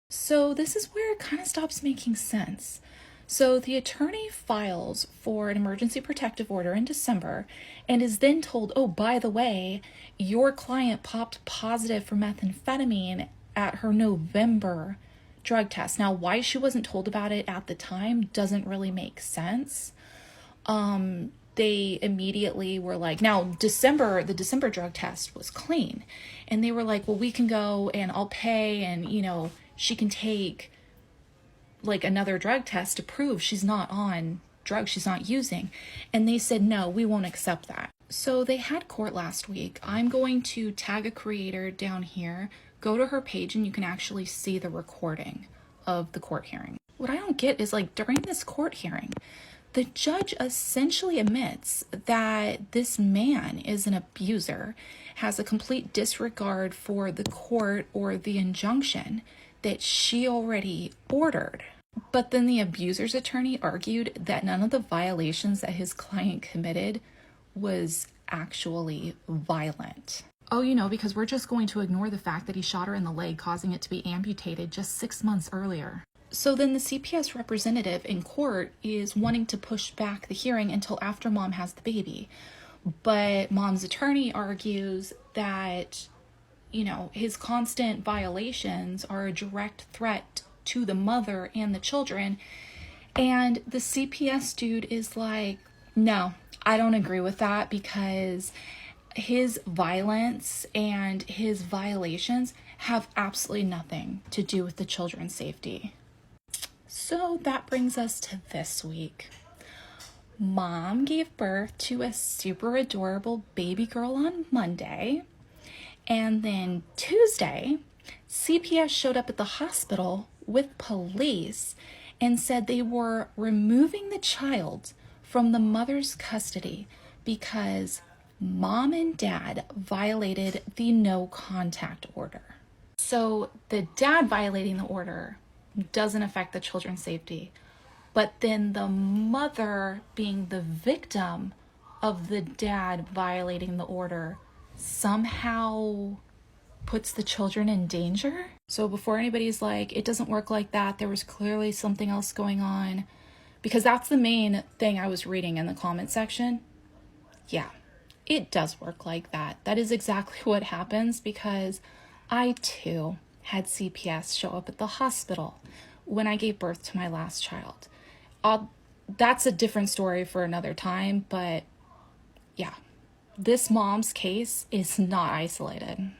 So this is where it kind of stops making sense. So the attorney files for an emergency protective order in December and is then told, oh, by the way, your client popped positive for methamphetamine at her November drug test. Now, why she wasn't told about it at the time doesn't really make sense. They immediately were like, now the December drug test was clean. And they were like, well, we can go and I'll pay and, she can take like another drug test to prove she's not on drugs she's not using. And they said, no, we won't accept that. So they had court last week. I'm going to tag a creator down here, go to her page, and you can actually see the recording of the court hearing. What I don't get is, like, during this court hearing, the judge essentially admits that this man is an abuser, has a complete disregard for the court or the injunction that she already ordered. But then the abuser's attorney argued that none of the violations that his client committed was actually violent. Oh, because we're just going to ignore the fact that he shot her in the leg, causing it to be amputated just 6 months earlier. So then the CPS representative in court is wanting to push back the hearing until after mom has the baby. But mom's attorney argues that, his constant violations are a direct threat to the mother and the children. And the CPS dude is like, no, I don't agree with that, because his violence and his violations have absolutely nothing to do with the children's safety. So that brings us to this week. Mom gave birth to a super adorable baby girl on Monday. And then Tuesday, CPS showed up at the hospital with police and said they were removing the child from the mother's custody because mom and dad violated the no contact order. So the dad violating the order doesn't affect the children's safety, but then the mother being the victim of the dad violating the order somehow puts the children in danger. So before anybody's like, it doesn't work like that, there was clearly something else going on, because that's the main thing I was reading in the comment section. Yeah, it does work like that. That is exactly what happens, because I too had CPS show up at the hospital when I gave birth to my last child. That's a different story for another time, but yeah, this mom's case is not isolated.